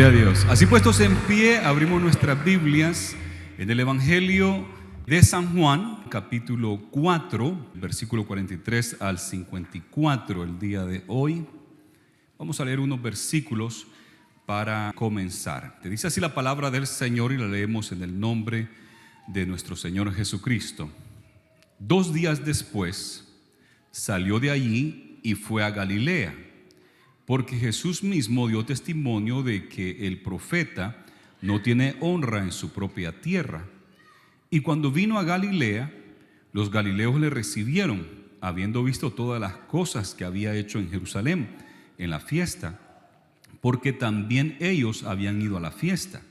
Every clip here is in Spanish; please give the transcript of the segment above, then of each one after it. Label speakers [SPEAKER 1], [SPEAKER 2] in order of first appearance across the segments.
[SPEAKER 1] Gloria a Dios. Así puestos en pie, abrimos nuestras Biblias en el Evangelio de San Juan, capítulo 4, versículo 43 al 54, el día de hoy. Vamos a leer unos versículos para comenzar. Te dice así la palabra del Señor y la leemos en el nombre de nuestro Señor Jesucristo. 2 días después, salió de allí y fue a Galilea, porque Jesús mismo dio testimonio de que el profeta no tiene honra en su propia tierra. Y cuando vino a Galilea, los galileos le recibieron, habiendo visto todas las cosas que había hecho en Jerusalén en la fiesta, porque también ellos habían ido a la fiesta.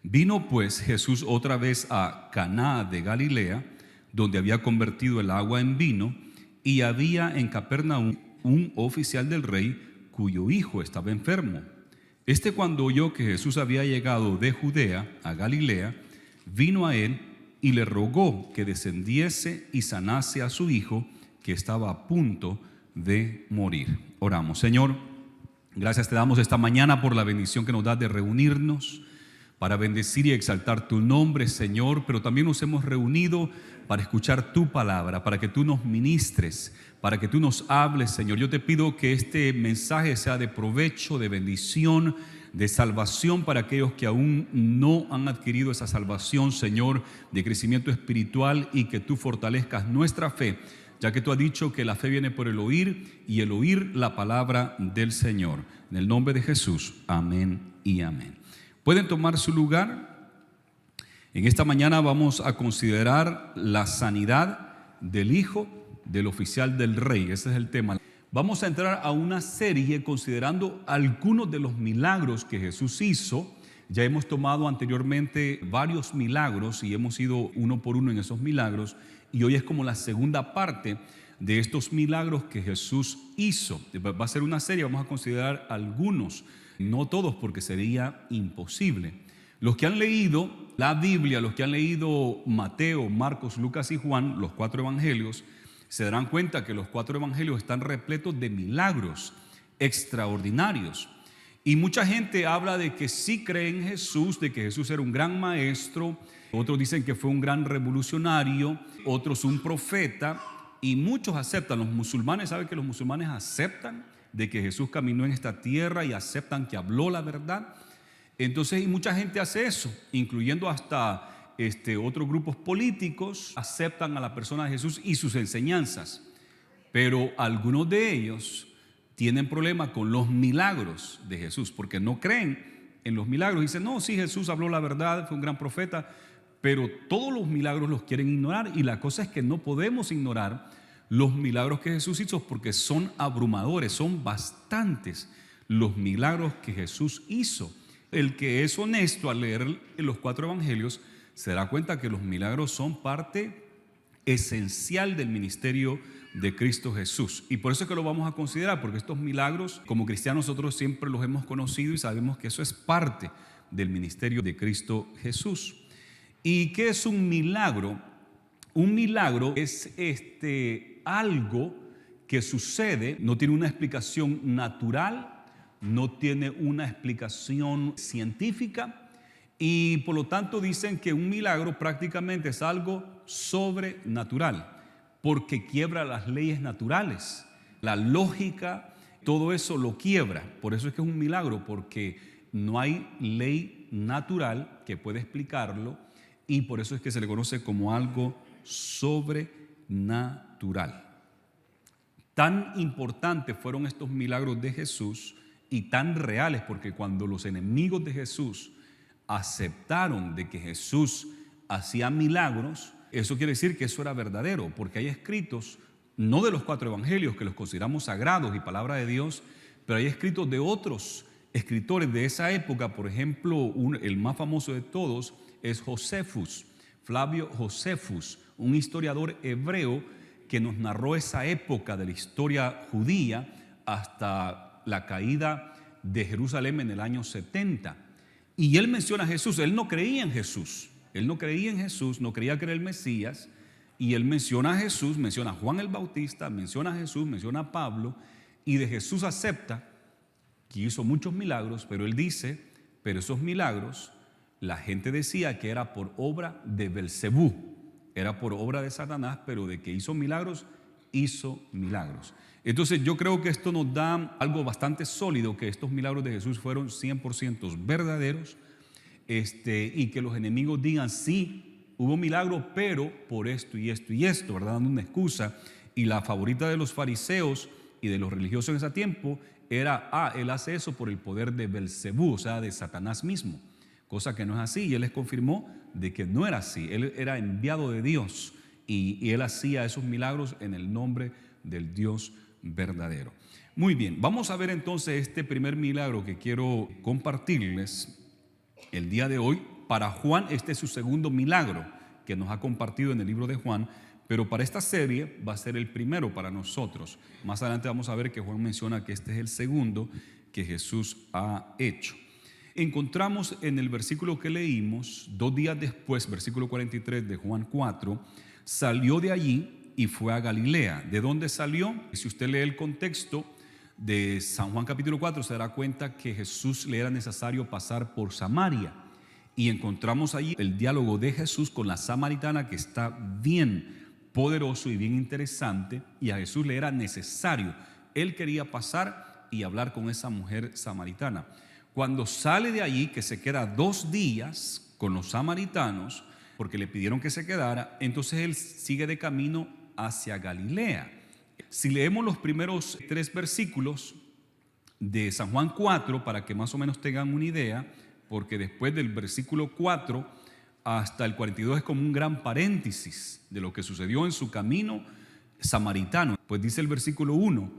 [SPEAKER 1] Vino pues Jesús otra vez a Caná de Galilea, donde había convertido el agua en vino, y había en Capernaum un oficial del rey cuyo hijo estaba enfermo. Este, cuando oyó que Jesús había llegado de Judea a Galilea, vino a él y le rogó que descendiese y sanase a su hijo, que estaba a punto de morir. Oramos. Señor, gracias te damos esta mañana por la bendición que nos das de reunirnos para bendecir y exaltar tu nombre, Señor, pero también nos hemos reunido para escuchar tu palabra, para que tú nos ministres, para que tú nos hables, Señor. Yo te pido que este mensaje sea de provecho, de bendición, de salvación para aquellos que aún no han adquirido esa salvación, Señor, de crecimiento espiritual, y que tú fortalezcas nuestra fe, ya que tú has dicho que la fe viene por el oír y el oír la palabra del Señor. En el nombre de Jesús, amén y amén. ¿Pueden tomar su lugar? En esta mañana vamos a considerar la sanidad del hijo del oficial del rey. Ese es el tema. Vamos a entrar a una serie considerando algunos de los milagros que Jesús hizo. Ya hemos tomado anteriormente varios milagros y hemos ido uno por uno en esos milagros, y hoy es como la segunda parte de estos milagros que Jesús hizo. Va a ser una serie, vamos a considerar algunos, no todos porque sería imposible. Los que han leído la Biblia, los que han leído Mateo, Marcos, Lucas y Juan, los 4 evangelios, se darán cuenta que los 4 evangelios están repletos de milagros extraordinarios. Y mucha gente habla de que sí cree en Jesús, de que Jesús era un gran maestro. Otros dicen que fue un gran revolucionario, otros un profeta, y muchos aceptan. Los musulmanes, ¿saben que los musulmanes aceptan de que Jesús caminó en esta tierra y aceptan que habló la verdad? Entonces, y mucha gente hace eso, incluyendo hasta otros grupos políticos, aceptan a la persona de Jesús y sus enseñanzas. Pero algunos de ellos tienen problemas con los milagros de Jesús, porque no creen en los milagros. Dicen, no, sí, Jesús habló la verdad, fue un gran profeta, pero todos los milagros los quieren ignorar. Y la cosa es que no podemos ignorar los milagros que Jesús hizo, porque son abrumadores, son bastantes los milagros que Jesús hizo. El que es honesto al leer los 4 evangelios se da cuenta que los milagros son parte esencial del ministerio de Cristo Jesús. Y por eso es que lo vamos a considerar, porque estos milagros, como cristianos, nosotros siempre los hemos conocido y sabemos que eso es parte del ministerio de Cristo Jesús. ¿Y qué es un milagro? Un milagro es algo que sucede, no tiene una explicación natural, no tiene una explicación científica, y por lo tanto dicen que un milagro prácticamente es algo sobrenatural, porque quiebra las leyes naturales, la lógica, todo eso lo quiebra. Por eso es que es un milagro, porque no hay ley natural que pueda explicarlo, y por eso es que se le conoce como algo sobrenatural. Tan importantes fueron estos milagros de Jesús y tan reales, porque cuando los enemigos de Jesús aceptaron de que Jesús hacía milagros, eso quiere decir que eso era verdadero, porque hay escritos, no de los 4 evangelios que los consideramos sagrados y palabra de Dios, pero hay escritos de otros escritores de esa época. Por ejemplo, el más famoso de todos es Josefus, Flavio Josefus, un historiador hebreo que nos narró esa época de la historia judía hasta la caída de Jerusalén en el año 70. Y él menciona a Jesús. Él no creía en Jesús, no creía que era el Mesías, y él menciona a Jesús, menciona a Juan el Bautista, menciona a Jesús, menciona a Pablo, y de Jesús acepta que hizo muchos milagros, pero él dice, pero esos milagros, la gente decía que era por obra de Belcebú, era por obra de Satanás, pero de que hizo milagros, hizo milagros. Entonces yo creo que esto nos da algo bastante sólido, que estos milagros de Jesús fueron 100% verdaderos, y que los enemigos digan, sí, hubo milagro, pero por esto y esto y esto, ¿verdad? Dando una excusa. Y la favorita de los fariseos y de los religiosos en ese tiempo era, él hace eso por el poder de Belcebú, o sea, de Satanás mismo, cosa que no es así. Y él les confirmó de que no era así, él era enviado de Dios y él hacía esos milagros en el nombre del Dios verdadero. Muy bien, vamos a ver entonces este primer milagro que quiero compartirles el día de hoy. Para Juan este es su segundo milagro que nos ha compartido en el libro de Juan, pero para esta serie va a ser el primero para nosotros. Más adelante vamos a ver que Juan menciona que este es el segundo que Jesús ha hecho. Encontramos en el versículo que leímos, 2 días después, versículo 43 de Juan 4, salió de allí y fue a Galilea. ¿De dónde salió? Si usted lee el contexto de San Juan capítulo 4, se dará cuenta que Jesús le era necesario pasar por Samaria. Y encontramos allí el diálogo de Jesús con la samaritana, que está bien poderoso y bien interesante, y a Jesús le era necesario. Él quería pasar y hablar con esa mujer samaritana. Cuando sale de allí, que se queda 2 días con los samaritanos, porque le pidieron que se quedara, entonces él sigue de camino hacia Galilea. Si leemos los primeros 3 versículos de San Juan 4, para que más o menos tengan una idea, porque después del versículo 4 hasta el 42 es como un gran paréntesis de lo que sucedió en su camino samaritano. Pues dice el versículo 1,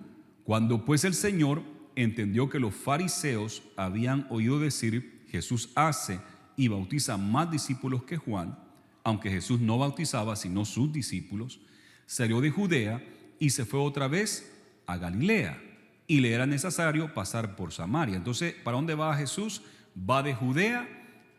[SPEAKER 1] cuando pues el Señor entendió que los fariseos habían oído decir, Jesús hace y bautiza más discípulos que Juan, aunque Jesús no bautizaba sino sus discípulos, salió de Judea y se fue otra vez a Galilea, y le era necesario pasar por Samaria. Entonces, ¿para dónde va Jesús? Va de Judea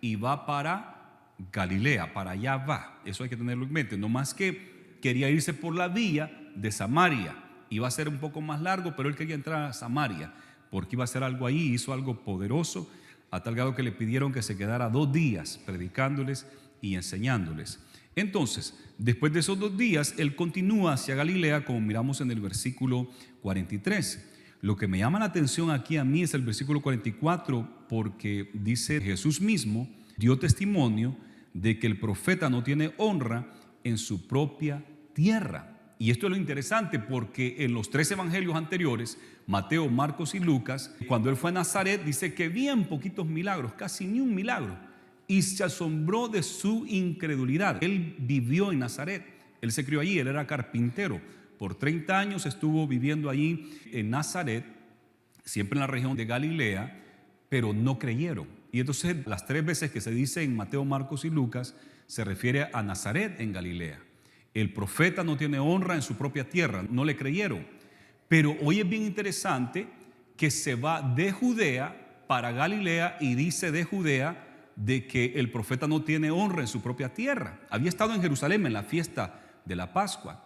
[SPEAKER 1] y va para Galilea, para allá va. Eso hay que tenerlo en mente. No más que quería irse por la vía de Samaria. Iba a ser un poco más largo, pero él quería entrar a Samaria, porque iba a hacer algo ahí. Hizo algo poderoso, a tal grado que le pidieron que se quedara 2 días predicándoles y enseñándoles. Entonces, después de esos 2 días, él continúa hacia Galilea, como miramos en el versículo 43. Lo que me llama la atención aquí a mí es el versículo 44, porque dice Jesús mismo dio testimonio de que el profeta no tiene honra en su propia tierra. Y esto es lo interesante, porque en los 3 evangelios anteriores, Mateo, Marcos y Lucas, cuando él fue a Nazaret, dice que bien poquitos milagros, casi ni un milagro, y se asombró de su incredulidad. Él vivió en Nazaret, él se crió allí, él era carpintero. Por 30 años estuvo viviendo allí en Nazaret, siempre en la región de Galilea, pero no creyeron. Y entonces las 3 veces que se dice en Mateo, Marcos y Lucas, se refiere a Nazaret en Galilea. El profeta no tiene honra en su propia tierra, no le creyeron. Pero hoy es bien interesante que se va de Judea para Galilea y dice de Judea de que el profeta no tiene honra en su propia tierra. Había estado en Jerusalén en la fiesta de la Pascua.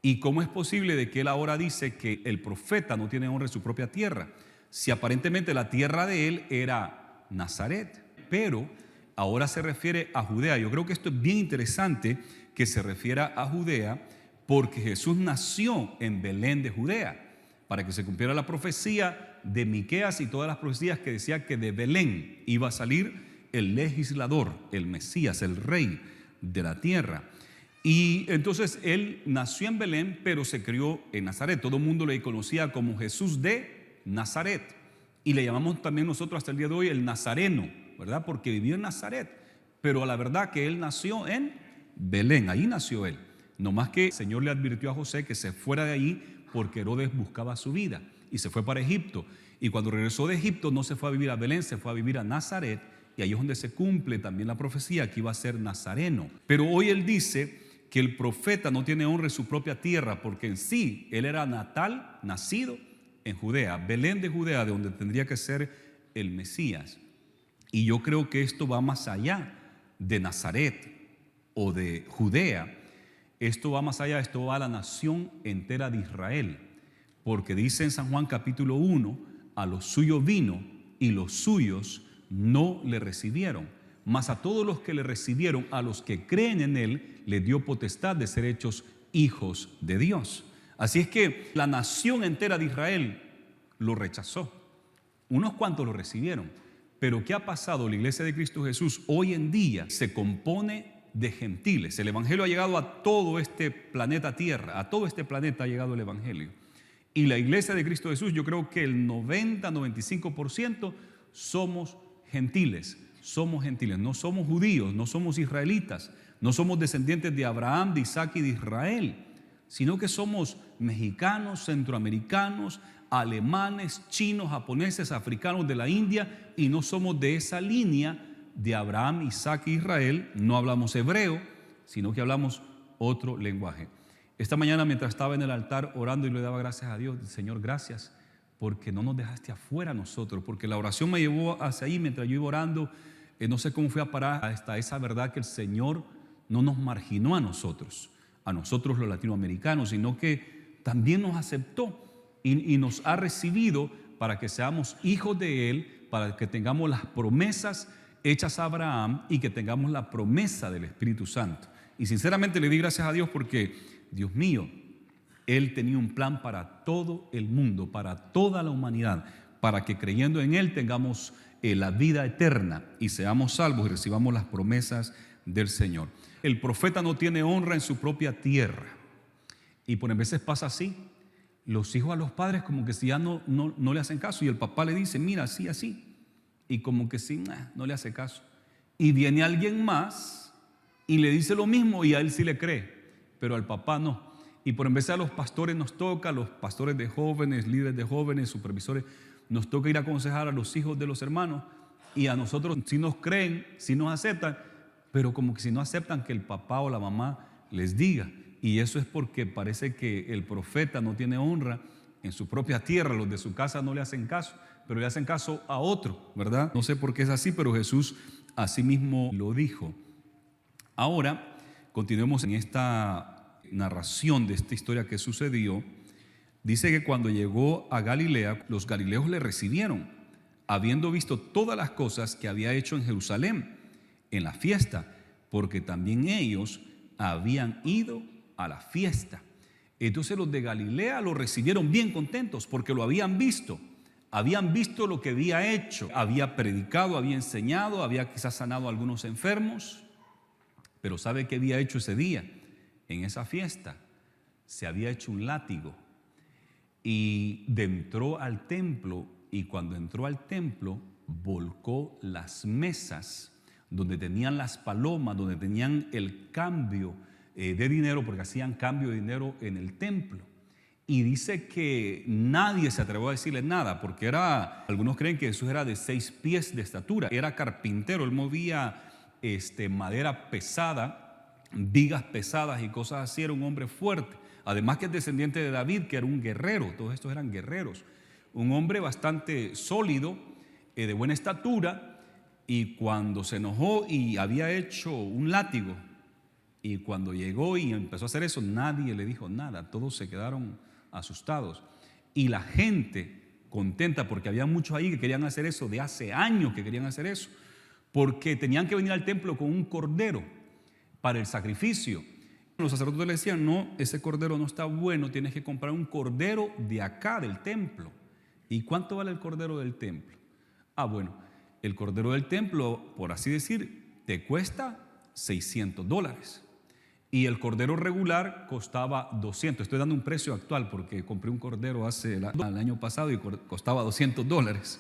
[SPEAKER 1] ¿Y cómo es posible de que él ahora dice que el profeta no tiene honra en su propia tierra? Si aparentemente la tierra de él era Nazaret, pero ahora se refiere a Judea. Yo creo que esto es bien interesante, que se refiera a Judea, porque Jesús nació en Belén de Judea, para que se cumpliera la profecía de Miqueas y todas las profecías que decía que de Belén iba a salir el legislador, el Mesías, el rey de la tierra. Y entonces él nació en Belén, pero se crió en Nazaret. Todo el mundo le conocía como Jesús de Nazaret. Y le llamamos también nosotros hasta el día de hoy el Nazareno, ¿verdad? Porque vivió en Nazaret. Pero a la verdad que él nació en Belén, ahí nació él. No más que el Señor le advirtió a José que se fuera de allí porque Herodes buscaba su vida y se fue para Egipto. Y cuando regresó de Egipto no se fue a vivir a Belén, se fue a vivir a Nazaret. Y ahí es donde se cumple también la profecía que iba a ser nazareno. Pero hoy él dice que el profeta no tiene honra en su propia tierra, porque en sí él era nacido en Judea, Belén de Judea, de donde tendría que ser el Mesías. Y yo creo que esto va más allá de Nazaret o de Judea. Esto va más allá, esto va a la nación entera de Israel, porque dice en San Juan capítulo 1, a los suyos vino y los suyos no le recibieron. Mas a todos los que le recibieron, a los que creen en él, le dio potestad de ser hechos hijos de Dios. Así es que la nación entera de Israel lo rechazó. Unos cuantos lo recibieron. Pero ¿qué ha pasado? La iglesia de Cristo Jesús hoy en día se compone de gentiles. El evangelio ha llegado a todo este planeta Tierra, a todo este planeta ha llegado el evangelio. Y la iglesia de Cristo Jesús, yo creo que el 90-95% somos gentiles. Somos gentiles, no somos judíos, no somos israelitas, no somos descendientes de Abraham, de Isaac y de Israel, sino que somos mexicanos, centroamericanos, alemanes, chinos, japoneses, africanos de la India, y no somos de esa línea de Abraham, Isaac e Israel. No hablamos hebreo, sino que hablamos otro lenguaje. Esta mañana, mientras estaba en el altar orando y le daba gracias a Dios, Señor, gracias porque no nos dejaste afuera nosotros, porque la oración me llevó hacia ahí mientras yo iba orando. No sé cómo fui a parar hasta esa verdad que el Señor no nos marginó a nosotros los latinoamericanos, sino que también nos aceptó y nos ha recibido para que seamos hijos de Él, para que tengamos las promesas hechas a Abraham y que tengamos la promesa del Espíritu Santo. Y sinceramente le di gracias a Dios porque, Dios mío, Él tenía un plan para todo el mundo, para toda la humanidad, para que creyendo en Él tengamos la vida eterna y seamos salvos y recibamos las promesas del Señor. El profeta no tiene honra en su propia tierra, y por veces pasa así. Los hijos a los padres como que si ya no le hacen caso, y el papá le dice, mira, así, así, y como que sí, no le hace caso, y viene alguien más y le dice lo mismo y a él sí le cree, pero al papá no. Y por veces a los pastores nos toca, a los pastores de jóvenes, líderes de jóvenes, supervisores, nos toca ir a aconsejar a los hijos de los hermanos, y a nosotros sí nos creen, sí nos aceptan, pero como que si no aceptan que el papá o la mamá les diga. Y eso es porque parece que el profeta no tiene honra en su propia tierra, los de su casa no le hacen caso, pero le hacen caso a otro, ¿verdad? No sé por qué es así, pero Jesús así mismo lo dijo. Ahora, continuemos en esta narración de esta historia que sucedió. Dice que cuando llegó a Galilea, los galileos le recibieron, habiendo visto todas las cosas que había hecho en Jerusalén, en la fiesta, porque también ellos habían ido a la fiesta. Entonces los de Galilea lo recibieron bien contentos, porque lo habían visto lo que había hecho, había predicado, había enseñado, había quizás sanado a algunos enfermos. Pero ¿sabe qué había hecho ese día? En esa fiesta se había hecho un látigo y entró al templo, y cuando entró al templo volcó las mesas donde tenían las palomas, donde tenían el cambio de dinero, porque hacían cambio de dinero en el templo. Y dice que nadie se atrevió a decirle nada, porque algunos creen que Jesús era de 6 pies de estatura, era carpintero, él movía madera pesada, vigas pesadas y cosas así, era un hombre fuerte. Además que es descendiente de David, que era un guerrero, todos estos eran guerreros, un hombre bastante sólido, de buena estatura. Y cuando se enojó y había hecho un látigo, y cuando llegó y empezó a hacer eso, nadie le dijo nada, todos se quedaron asustados. Y la gente contenta, porque había muchos ahí que querían hacer eso, de hace años que querían hacer eso, porque tenían que venir al templo con un cordero para el sacrificio. Los sacerdotes le decían, no, ese cordero no está bueno, tienes que comprar un cordero de acá del templo. ¿Y cuánto vale el cordero del templo? Bueno, el cordero del templo, por así decir, te cuesta $600. Y el cordero regular costaba 200. Estoy dando un precio actual porque compré un cordero el año pasado y costaba $200.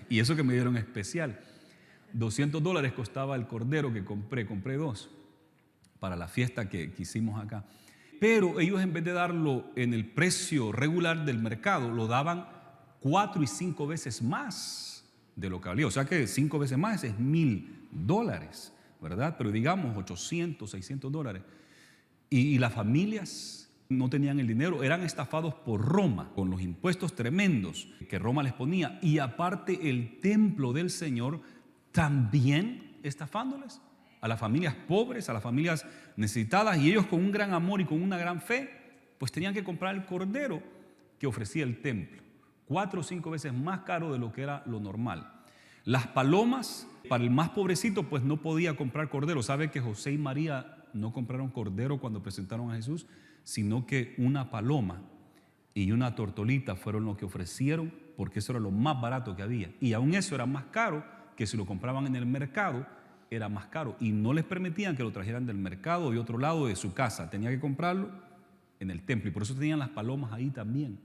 [SPEAKER 1] Y eso que me dieron especial. $200 costaba el cordero que compré 2 para la fiesta que hicimos acá. Pero ellos, en vez de darlo en el precio regular del mercado, lo daban 4 y 5 veces más de lo que valía. O sea que 5 veces más es $1,000, ¿verdad? Pero digamos $800, $600. Y las familias no tenían el dinero, eran estafados por Roma con los impuestos tremendos que Roma les ponía, y aparte el templo del Señor también estafándoles a las familias pobres, a las familias necesitadas, y ellos con un gran amor y con una gran fe pues tenían que comprar el cordero que ofrecía el templo. 4 o 5 veces más caro de lo que era lo normal. Las palomas, para el más pobrecito, pues no podía comprar cordero. ¿Sabe que José y María no compraron cordero cuando presentaron a Jesús? Sino que una paloma y una tortolita fueron lo que ofrecieron, porque eso era lo más barato que había. Y aún eso era más caro que si lo compraban en el mercado, era más caro. Y no les permitían que lo trajeran del mercado o de otro lado de su casa. Tenía que comprarlo en el templo. Y por eso tenían las palomas ahí también.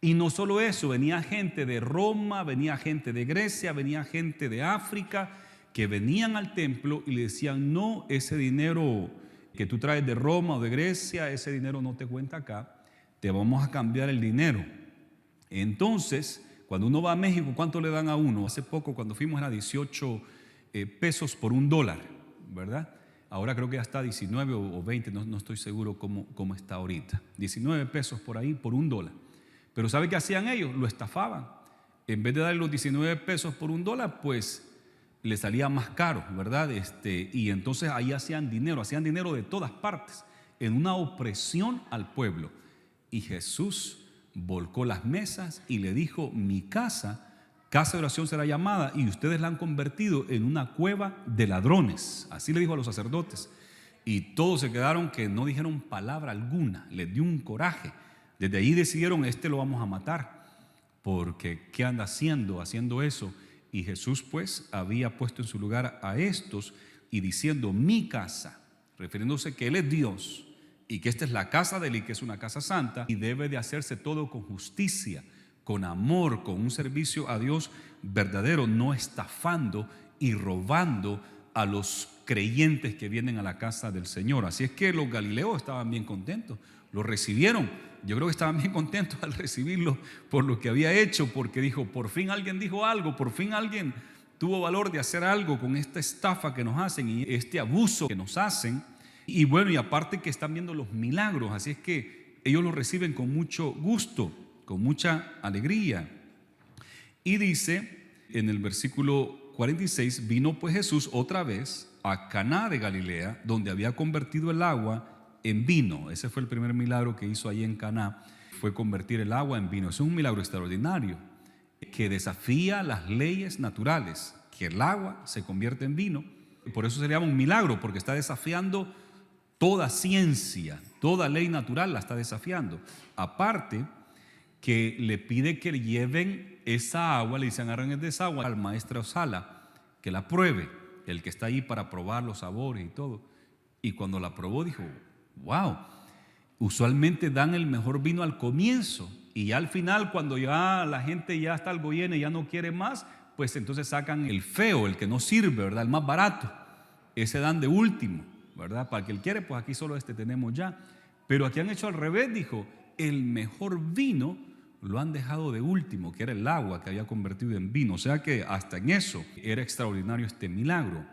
[SPEAKER 1] Y no solo eso, venía gente de Roma, venía gente de Grecia, venía gente de África, que venían al templo y le decían: no, ese dinero que tú traes de Roma o de Grecia, ese dinero no te cuenta acá, te vamos a cambiar el dinero. Entonces, cuando uno va a México, ¿cuánto le dan a uno? Hace poco, cuando fuimos, era 18 pesos por $1, ¿verdad? Ahora creo que ya está 19 o 20, no estoy seguro cómo está ahorita. 19 pesos por ahí por $1. Pero ¿sabe qué hacían ellos? Lo estafaban. En vez de darle los 19 pesos por $1, pues le salía más caro, ¿verdad? Y entonces ahí hacían dinero de todas partes, en una opresión al pueblo. Y Jesús volcó las mesas y le dijo: mi casa de oración será llamada, y ustedes la han convertido en una cueva de ladrones. Así le dijo a los sacerdotes. Y todos se quedaron que no dijeron palabra alguna, les dio un coraje. Desde ahí decidieron: lo vamos a matar, porque ¿qué anda haciendo eso? Y Jesús pues había puesto en su lugar a estos, y diciendo: mi casa, refiriéndose que Él es Dios y que esta es la casa de Él y que es una casa santa, y debe de hacerse todo con justicia, con amor, con un servicio a Dios verdadero, no estafando y robando a los creyentes que vienen a la casa del Señor. Así es que los galileos estaban bien contentos, lo recibieron. Yo creo que estaban bien contentos al recibirlo por lo que había hecho, porque dijo: por fin alguien dijo algo, por fin alguien tuvo valor de hacer algo con esta estafa que nos hacen y este abuso que nos hacen. Y bueno, y aparte que están viendo los milagros, así es que ellos lo reciben con mucho gusto, con mucha alegría. Y dice en el versículo 46: vino pues Jesús otra vez a Caná de Galilea, donde había convertido el agua en vino. Ese fue el primer milagro que hizo ahí en Caná, fue convertir el agua en vino. Es un milagro extraordinario que desafía las leyes naturales, que el agua se convierte en vino. Por eso se llama un milagro, porque está desafiando toda ciencia, toda ley natural la está desafiando. Aparte que le pide que le lleven esa agua, le dicen: agarren esa agua al maestro Sala, que la pruebe, el que está ahí para probar los sabores y todo. Y cuando la probó dijo: wow, usualmente dan el mejor vino al comienzo, y ya al final, cuando ya la gente ya está algo llena y ya no quiere más, pues entonces sacan el feo, el que no sirve, ¿verdad? El más barato, ese dan de último, ¿verdad? Para el que él quiere, pues aquí solo tenemos ya. Pero aquí han hecho al revés, dijo: el mejor vino lo han dejado de último, que era el agua que había convertido en vino. O sea que hasta en eso era extraordinario este milagro.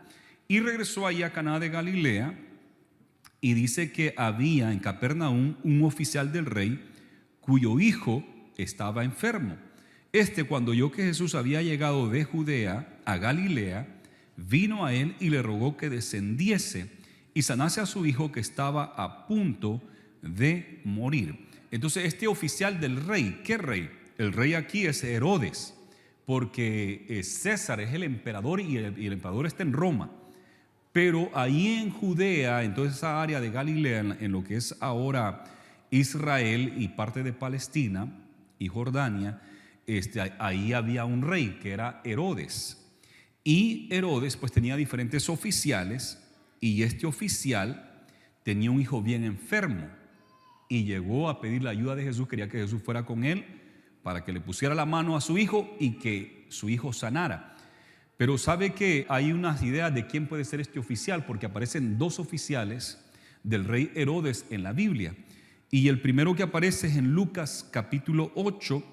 [SPEAKER 1] Y regresó allí a Caná de Galilea, y dice que había en Capernaum un oficial del rey cuyo hijo estaba enfermo. Cuando oyó que Jesús había llegado de Judea a Galilea, vino a él y le rogó que descendiese y sanase a su hijo, que estaba a punto de morir. Entonces este oficial del rey, ¿qué rey? El rey aquí es Herodes, porque César es el emperador y el emperador está en Roma. Pero ahí en Judea, en toda esa área de Galilea, en lo que es ahora Israel y parte de Palestina y Jordania, ahí había un rey que era Herodes. Y Herodes pues tenía diferentes oficiales, y este oficial tenía un hijo bien enfermo y llegó a pedir la ayuda de Jesús. Quería que Jesús fuera con él para que le pusiera la mano a su hijo y que su hijo sanara. Pero sabe que hay unas ideas de quién puede ser este oficial, porque aparecen 2 oficiales del rey Herodes en la Biblia. Y el primero que aparece es en Lucas capítulo 8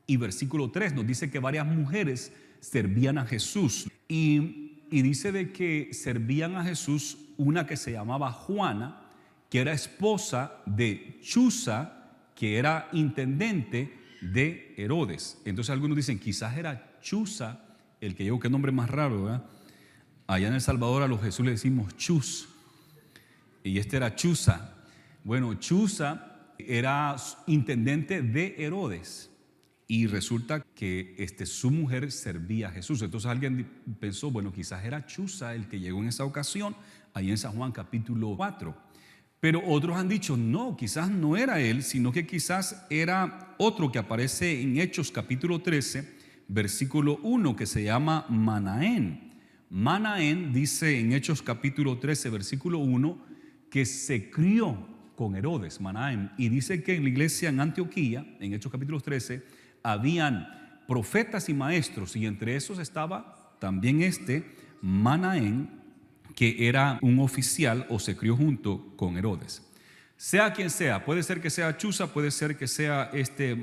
[SPEAKER 1] y versículo 3. Nos dice que varias mujeres servían a Jesús. Y dice de que servían a Jesús una que se llamaba Juana, que era esposa de Chuza, que era intendente de Herodes. Entonces algunos dicen: quizás era Chuza el que llegó. Qué nombre más raro, ¿verdad? Allá en El Salvador a los Jesús le decimos Chus, y era Chuza. Bueno, Chuza era intendente de Herodes, Y resulta que su mujer servía a Jesús. Entonces alguien pensó, bueno, quizás era Chuza el que llegó en esa ocasión, ahí en San Juan capítulo 4. Pero otros han dicho, no, quizás no era él, sino que quizás era otro que aparece en Hechos capítulo 13, versículo 1, que se llama Manaén. Manaén dice en Hechos capítulo 13, versículo 1, que se crió con Herodes, Manaén. Y dice que en la iglesia en Antioquía, en Hechos capítulo 13, habían profetas y maestros, y entre esos estaba también Manaén, que era un oficial o se crió junto con Herodes. Sea quien sea, puede ser que sea Chuza, puede ser que sea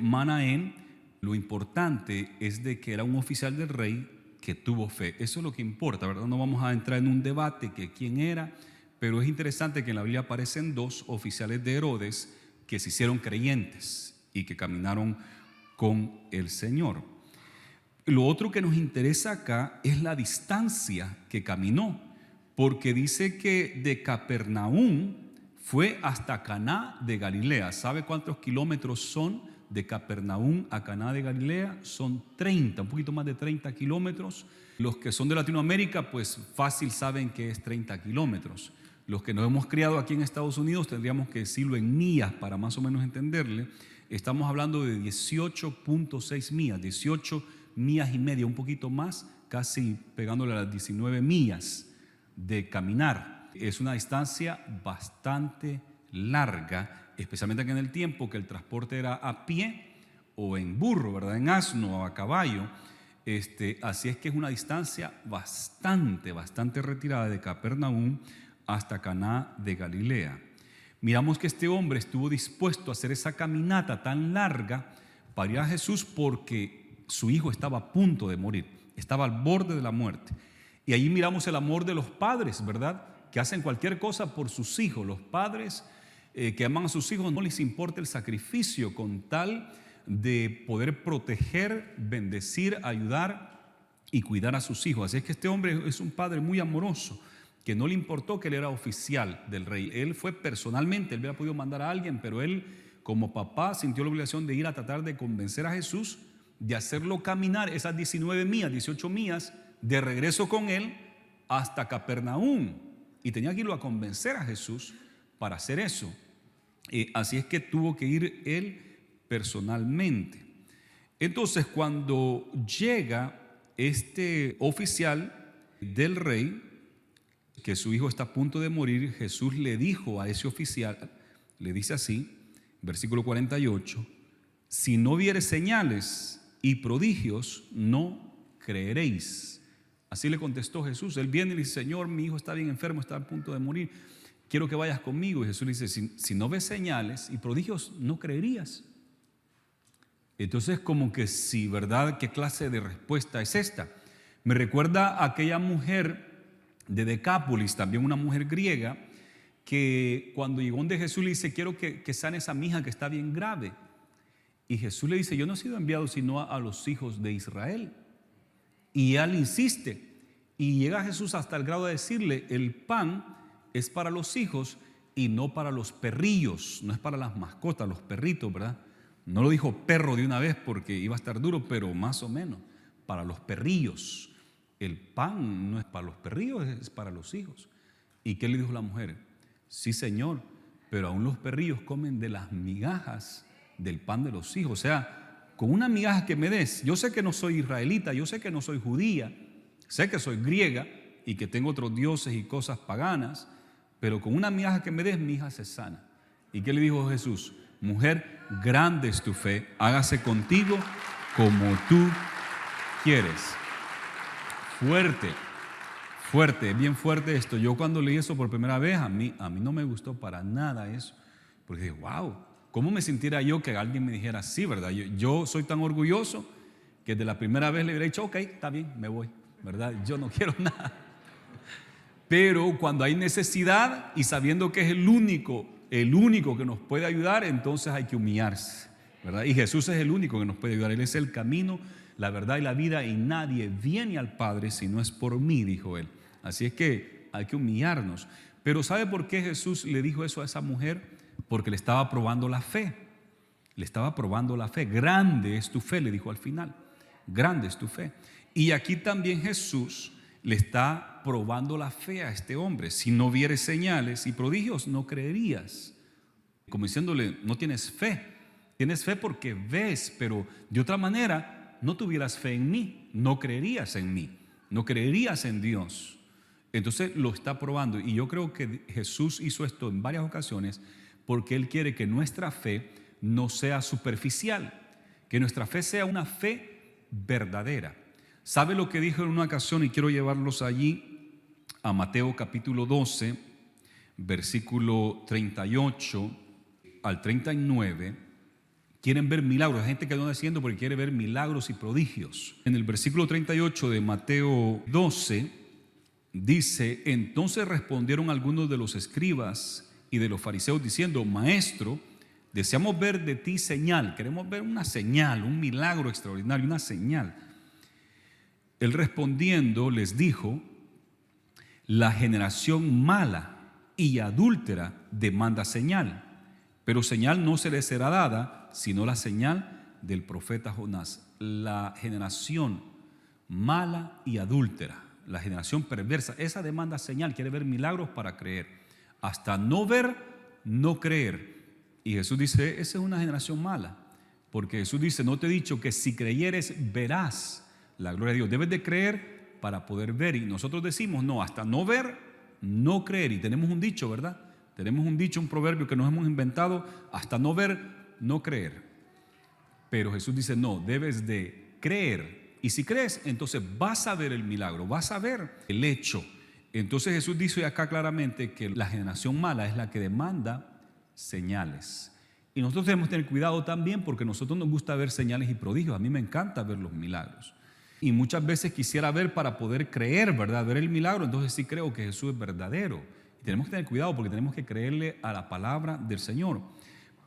[SPEAKER 1] Manaén, lo importante es de que era un oficial del rey que tuvo fe. Eso es lo que importa, ¿verdad? No vamos a entrar en un debate que quién era, pero es interesante que en la Biblia aparecen dos oficiales de Herodes que se hicieron creyentes y que caminaron con el Señor. Lo otro que nos interesa acá es la distancia que caminó, porque dice que de Capernaum fue hasta Caná de Galilea. ¿Sabe cuántos kilómetros son de Capernaum a Caná de Galilea? Son 30, un poquito más de 30 kilómetros. Los que son de Latinoamérica, pues fácil saben que es 30 kilómetros. Los que nos hemos criado aquí en Estados Unidos tendríamos que decirlo en millas para más o menos entenderle. Estamos hablando de 18.6 millas, 18 millas y media, un poquito más, casi pegándole a las 19 millas de caminar. Es una distancia bastante larga, especialmente en el tiempo que el transporte era a pie o en burro, ¿verdad? En asno o a caballo. Así es que es una distancia bastante retirada de Capernaum hasta Caná de Galilea. Miramos que este hombre estuvo dispuesto a hacer esa caminata tan larga para ir a Jesús porque su hijo estaba a punto de morir, estaba al borde de la muerte. Y ahí miramos el amor de los padres, ¿verdad? Que hacen cualquier cosa por sus hijos. Los padres que aman a sus hijos no les importa el sacrificio con tal de poder proteger, bendecir, ayudar y cuidar a sus hijos. Así es que este hombre es un padre muy amoroso, que no le importó que él era oficial del rey. Él fue personalmente, él hubiera podido mandar a alguien, pero él como papá sintió la obligación de ir a tratar de convencer a Jesús, de hacerlo caminar esas 19 millas, 18 millas, de regreso con él hasta Capernaum. Y tenía que irlo a convencer a Jesús para hacer eso. Así es que tuvo que ir él personalmente. Entonces, cuando llega este oficial del rey, que su hijo está a punto de morir, Jesús le dijo a ese oficial, le dice así, versículo 48, si no vieres señales y prodigios, no creeréis. Así le contestó Jesús. Él viene y le dice, Señor, mi hijo está bien enfermo, está a punto de morir, quiero que vayas conmigo. Y Jesús le dice, si no ves señales y prodigios, no creerías. Entonces, como que sí, ¿verdad? ¿Qué clase de respuesta es esta? Me recuerda a aquella mujer de Decápolis, también una mujer griega, que cuando llegó donde Jesús le dice, quiero que sanes a mi hija que está bien grave. Y Jesús le dice, yo no he sido enviado sino a los hijos de Israel. Y él insiste, y llega Jesús hasta el grado de decirle, el pan es para los hijos y no para los perrillos, no es para las mascotas, los perritos, ¿verdad? No lo dijo perro de una vez porque iba a estar duro, pero más o menos, para los perrillos. El pan no es para los perrillos, es para los hijos. ¿Y qué le dijo la mujer? Sí, Señor, pero aún los perrillos comen de las migajas del pan de los hijos. O sea, con una migaja que me des, yo sé que no soy israelita, yo sé que no soy judía, sé que soy griega y que tengo otros dioses y cosas paganas, pero con una migaja que me des, mi hija se sana. ¿Y qué le dijo Jesús? Mujer, grande es tu fe, hágase contigo como tú quieres. Fuerte, bien fuerte esto. Yo cuando leí eso por primera vez, a mí no me gustó para nada eso, porque dije, wow, ¿cómo me sintiera yo que alguien me dijera así, verdad? Yo soy tan orgulloso que de la primera vez le hubiera dicho, ok, está bien, me voy, ¿verdad? Yo no quiero nada. Pero cuando hay necesidad y sabiendo que es el único que nos puede ayudar, entonces hay que humillarse, ¿verdad? Y Jesús es el único que nos puede ayudar. Él es el camino, la verdad y la vida, y nadie viene al Padre si no es por mí, dijo él. Así es que hay que humillarnos. Pero ¿sabe por qué Jesús le dijo eso a esa mujer? Porque le estaba probando la fe. Le estaba probando la fe. Grande es tu fe, le dijo al final. Grande es tu fe. Y aquí también Jesús le está probando la fe a este hombre. Si no vieres señales y prodigios, no creerías. Como diciéndole, no tienes fe. Tienes fe porque ves, pero de otra manera no tuvieras fe en mí. No creerías en mí. No creerías en Dios. Entonces lo está probando. Y yo creo que Jesús hizo esto en varias ocasiones porque Él quiere que nuestra fe no sea superficial, que nuestra fe sea una fe verdadera. ¿Sabe lo que dijo en una ocasión? Y quiero llevarlos allí a Mateo capítulo 12, versículo 38 al 39. Quieren ver milagros. Hay gente que no está haciendo porque quiere ver milagros y prodigios. En el versículo 38 de Mateo 12 dice: entonces respondieron algunos de los escribas y de los fariseos diciendo: Maestro, deseamos ver de ti señal. Queremos ver una señal, un milagro extraordinario, una señal. Él respondiendo les dijo: la generación mala y adúltera demanda señal, pero señal no se le será dada, sino la señal del profeta Jonás. La generación mala y adúltera, la generación perversa, esa demanda señal, quiere ver milagros para creer. Hasta no ver, no creer. Y Jesús dice, esa es una generación mala, porque Jesús dice, no te he dicho que si creyeres verás la gloria de Dios. Debes de creer para poder ver. Y nosotros decimos, no, hasta no ver, no creer. Y tenemos un dicho, ¿verdad? Tenemos un dicho, un proverbio que nos hemos inventado: hasta no ver, no creer. Pero Jesús dice, no, debes de creer. Y si crees, entonces vas a ver el milagro, vas a ver el hecho. Entonces Jesús dice acá claramente que la generación mala es la que demanda señales. Y nosotros debemos tener cuidado también, porque a nosotros nos gusta ver señales y prodigios. A mí me encanta ver los milagros. Y muchas veces quisiera ver para poder creer, ¿verdad? Ver el milagro. Entonces sí creo que Jesús es verdadero. Y tenemos que tener cuidado porque tenemos que creerle a la palabra del Señor.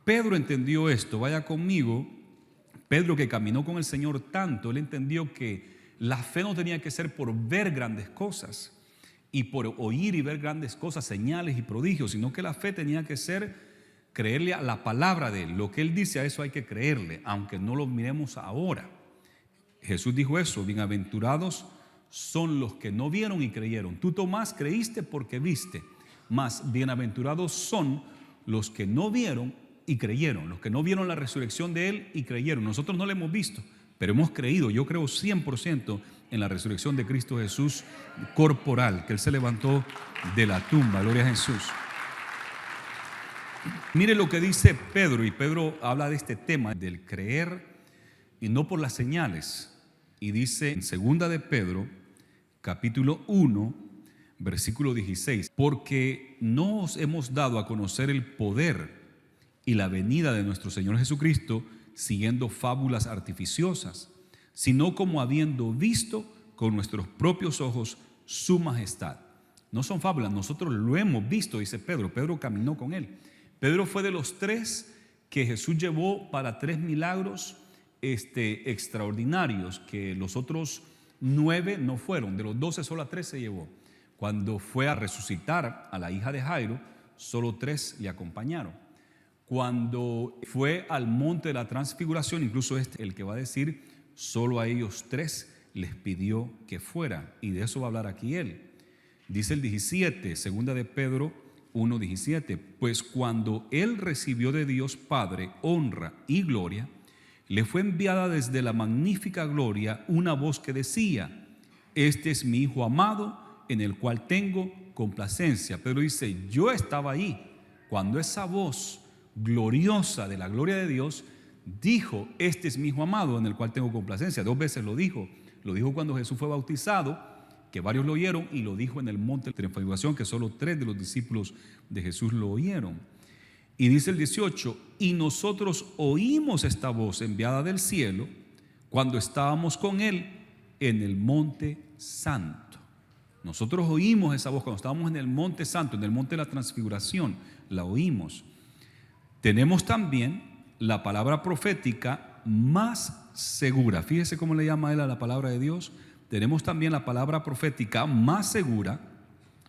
[SPEAKER 1] Pedro entendió esto. Vaya conmigo. Pedro, que caminó con el Señor tanto, él entendió que la fe no tenía que ser por ver grandes cosas y por oír y ver grandes cosas, señales y prodigios, sino que la fe tenía que ser creerle a la palabra de Él. Lo que Él dice, a eso hay que creerle, aunque no lo miremos ahora. Jesús dijo eso: bienaventurados son los que no vieron y creyeron. Tú, Tomás, creíste porque viste, mas bienaventurados son los que no vieron y creyeron, los que no vieron la resurrección de Él y creyeron. Nosotros no la hemos visto, pero hemos creído. Yo creo 100% en la resurrección de Cristo Jesús corporal, que Él se levantó de la tumba. Gloria a Jesús. Mire lo que dice Pedro, y Pedro habla de este tema del creer y no por las señales. Y dice en segunda de Pedro, capítulo 1, versículo 16: porque no os hemos dado a conocer el poder y la venida de nuestro Señor Jesucristo siguiendo fábulas artificiosas, sino como habiendo visto con nuestros propios ojos su majestad. No son fábulas, nosotros lo hemos visto, dice Pedro. Pedro caminó con Él. Pedro fue de los 3 que Jesús llevó para 3 milagros extraordinarios, que los otros 9 no fueron. De los 12 solo a 3 se llevó. Cuando fue a resucitar a la hija de Jairo, solo 3 le acompañaron. Cuando fue al monte de la transfiguración, incluso el que va a decir, solo a ellos 3 les pidió que fueran, y de eso va a hablar aquí él. Dice el 17, segunda de Pedro 1:17: pues cuando él recibió de Dios Padre honra y gloria, le fue enviada desde la magnífica gloria una voz que decía: este es mi Hijo amado, en el cual tengo complacencia. Pedro dice, yo estaba ahí cuando esa voz gloriosa de la gloria de Dios dijo: este es mi Hijo amado, en el cual tengo complacencia. 2 veces lo dijo. Lo dijo cuando Jesús fue bautizado, que varios lo oyeron, y lo dijo en el monte de transfiguración, que solo 3 de los discípulos de Jesús lo oyeron. Y dice el 18: y nosotros oímos esta voz enviada del cielo cuando estábamos con Él en el monte santo. Nosotros oímos esa voz cuando estábamos en el monte santo, en el monte de la transfiguración, la oímos. Tenemos también la palabra profética más segura. Fíjese cómo le llama él a la palabra de Dios. Tenemos también la palabra profética más segura,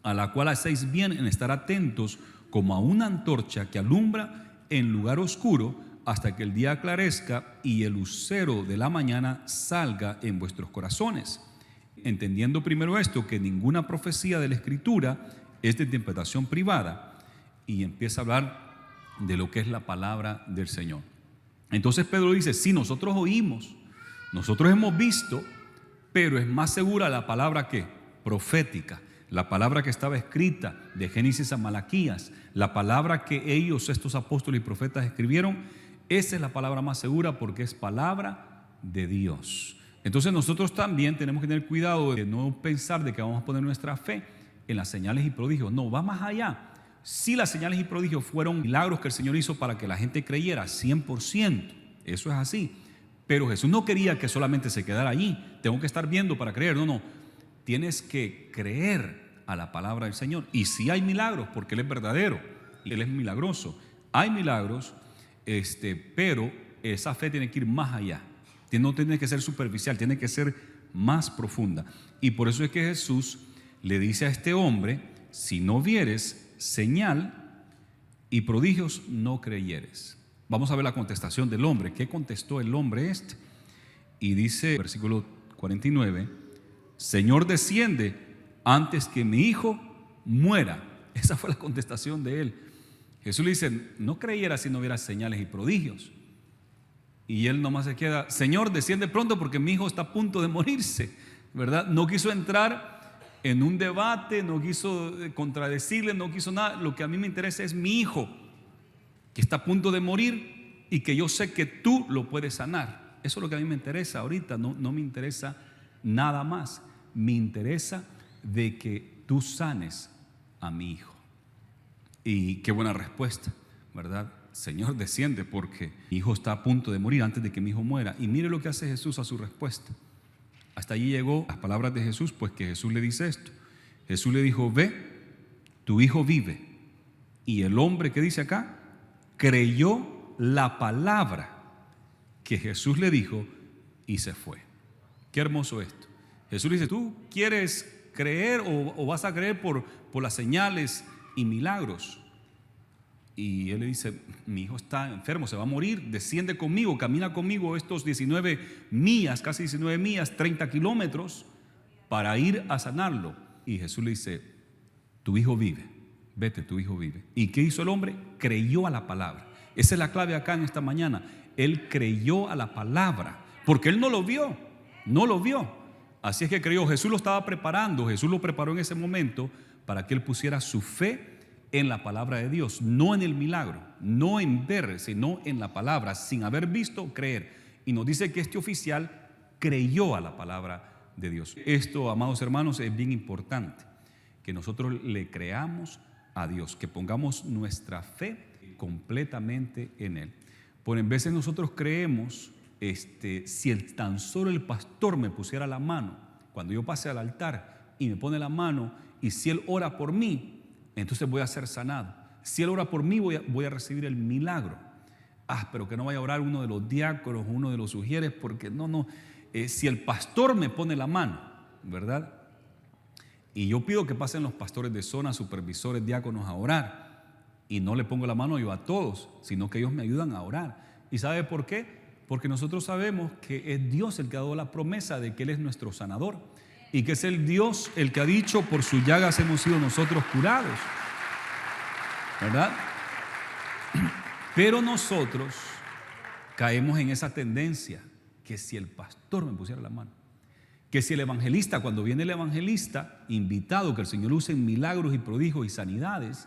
[SPEAKER 1] a la cual hacéis bien en estar atentos como a una antorcha que alumbra en lugar oscuro hasta que el día aclarezca y el lucero de la mañana salga en vuestros corazones. Entendiendo primero esto, que ninguna profecía de la Escritura es de interpretación privada. Y empieza a hablar de lo que es la palabra del Señor. Entonces Pedro dice, sí, nosotros oímos, nosotros hemos visto, pero es más segura la palabra que profética, la palabra que estaba escrita de Génesis a Malaquías, la palabra que ellos, estos apóstoles y profetas, escribieron. Esa es la palabra más segura porque es palabra de Dios. Entonces nosotros también tenemos que tener cuidado de no pensar de que vamos a poner nuestra fe en las señales y prodigios. No, va más allá. Si las señales y prodigios fueron milagros que el Señor hizo para que la gente creyera 100%, eso es así. Pero Jesús no quería que solamente se quedara allí. Tengo que estar viendo para creer. No, tienes que creer a la palabra del Señor. Y sí hay milagros, porque Él es verdadero, Él es milagroso. Hay milagros, pero esa fe tiene que ir más allá. No tiene que ser superficial, tiene que ser más profunda. Y por eso es que Jesús le dice a este hombre, si no vieres señal y prodigios, no creyeres. Vamos a ver la contestación del hombre. ¿Qué contestó el hombre este? Y dice, versículo 49, Señor, desciende antes que mi hijo muera. Esa fue la contestación de él. Jesús le dice, no creyera si no hubiera señales y prodigios. Y él nomás se queda, Señor, desciende pronto porque mi hijo está a punto de morirse, ¿verdad? No quiso entrar en un debate, no quiso contradecirle, no quiso nada. Lo que a mí me interesa es mi hijo, que está a punto de morir y que yo sé que tú lo puedes sanar. Eso es lo que a mí me interesa ahorita, no me interesa nada más. Me interesa de que tú sanes a mi hijo. Y qué buena respuesta, ¿verdad? Señor, desciende porque mi hijo está a punto de morir antes de que mi hijo muera. Y mire lo que hace Jesús a su respuesta. Hasta allí llegó las palabras de Jesús, pues que Jesús le dice esto. Jesús le dijo, ve, tu hijo vive. Y el hombre que dice acá, creyó la palabra que Jesús le dijo y se fue. Qué hermoso esto. Jesús le dice, ¿tú quieres creer o vas a creer por las señales y milagros? Y él le dice, mi hijo está enfermo, se va a morir, desciende conmigo, camina conmigo estos 19 millas, casi 19 millas, 30 kilómetros para ir a sanarlo. Y Jesús le dice, tu hijo vive, vete, tu hijo vive. ¿Y qué hizo el hombre? Creyó a la palabra. Esa es la clave acá en esta mañana. Él creyó a la palabra, porque él no lo vio. Así es que creyó. Jesús lo estaba preparando, Jesús lo preparó en ese momento para que él pusiera su fe en la palabra de Dios, no en el milagro, no en ver, sino en la palabra, sin haber visto, creer. Y nos dice que este oficial creyó a la palabra de Dios. Esto, amados hermanos, es bien importante, que nosotros le creamos a Dios, que pongamos nuestra fe completamente en Él. Por en veces nosotros creemos, si tan solo el pastor me pusiera la mano, cuando yo pase al altar y me pone la mano, y si él ora por mí, entonces voy a ser sanado. Si él ora por mí, voy a recibir el milagro. Pero que no vaya a orar uno de los diáconos, uno de los sugieres, porque si el pastor me pone la mano, ¿verdad? Y yo pido que pasen los pastores de zona, supervisores, diáconos a orar, y no le pongo la mano yo a todos, sino que ellos me ayudan a orar. ¿Y sabe por qué? Porque nosotros sabemos que es Dios el que ha dado la promesa de que Él es nuestro sanador. Y que es el Dios el que ha dicho, por sus llagas hemos sido nosotros curados, ¿verdad? Pero nosotros caemos en esa tendencia, que si el pastor me pusiera la mano, que si el evangelista, cuando viene el evangelista invitado, que el Señor use en milagros y prodigios y sanidades,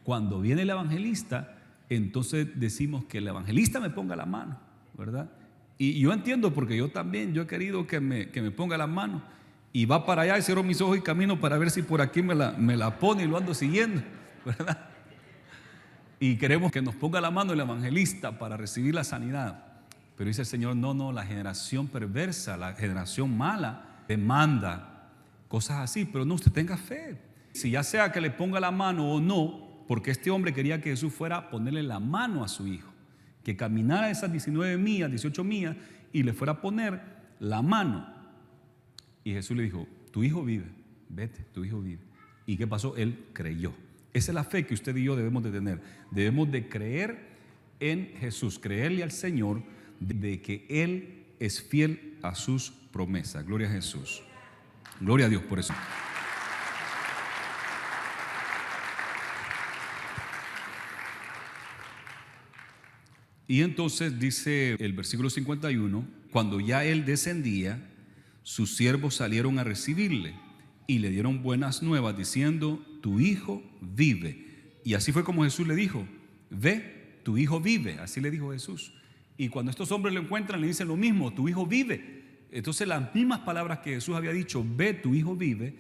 [SPEAKER 1] cuando viene el evangelista, entonces decimos que el evangelista me ponga la mano, ¿verdad? Y yo entiendo, porque yo he querido que me ponga la mano. Y va para allá y cierro mis ojos y camino para ver si por aquí me la pone y lo ando siguiendo, ¿verdad? Y queremos que nos ponga la mano el evangelista para recibir la sanidad. Pero dice el Señor, no, la generación perversa, la generación mala demanda cosas así. Pero no, usted tenga fe. Si ya sea que le ponga la mano o no, porque este hombre quería que Jesús fuera a ponerle la mano a su hijo, que caminara esas 19 millas, 18 millas y le fuera a poner la mano. Y Jesús le dijo, tu hijo vive, vete, tu hijo vive. ¿Y qué pasó? Él creyó. Esa es la fe que usted y yo debemos de tener. Debemos de creer en Jesús, creerle al Señor de que Él es fiel a sus promesas. Gloria a Jesús. Gloria a Dios por eso. Y entonces dice el versículo 51, cuando ya él descendía, sus siervos salieron a recibirle y le dieron buenas nuevas diciendo: tu hijo vive. Y así fue como Jesús le dijo: ve, tu hijo vive. Así le dijo Jesús. Y cuando estos hombres lo encuentran, le dicen lo mismo: tu hijo vive. Entonces las mismas palabras que Jesús había dicho, ve, tu hijo vive,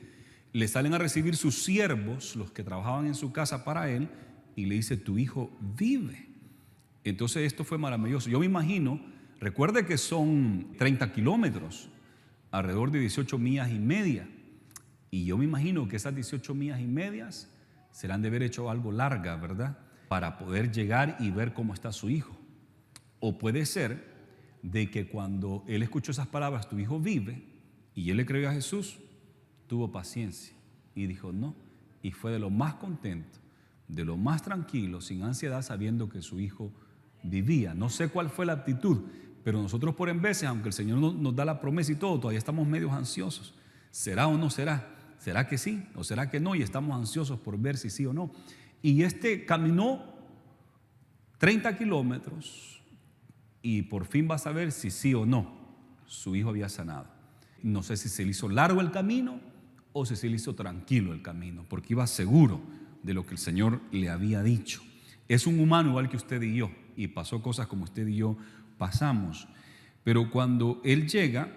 [SPEAKER 1] le salen a recibir sus siervos, los que trabajaban en su casa para él, y le dice: tu hijo vive. Entonces esto fue maravilloso. Yo me imagino, recuerde que son 30 kilómetros, alrededor de 18 millas y media. Y yo me imagino que esas 18 millas y medias se le han de haber hecho algo larga, ¿verdad? Para poder llegar y ver cómo está su hijo. O puede ser de que cuando él escuchó esas palabras, tu hijo vive, y él le creyó a Jesús, tuvo paciencia y dijo no. Y fue de lo más contento, de lo más tranquilo, sin ansiedad, sabiendo que su hijo vivía. No sé cuál fue la actitud, pero nosotros por en veces, aunque el Señor nos da la promesa y todo, todavía estamos medios ansiosos. ¿Será o no será? ¿Será que sí o será que no? Y estamos ansiosos por ver si sí o no. Y caminó 30 kilómetros y por fin va a saber si sí o no su hijo había sanado. No sé si se le hizo largo el camino o si se le hizo tranquilo el camino, porque iba seguro de lo que el Señor le había dicho. Es un humano igual que usted y yo, y pasó cosas como usted y yo pasamos. Pero cuando él llega,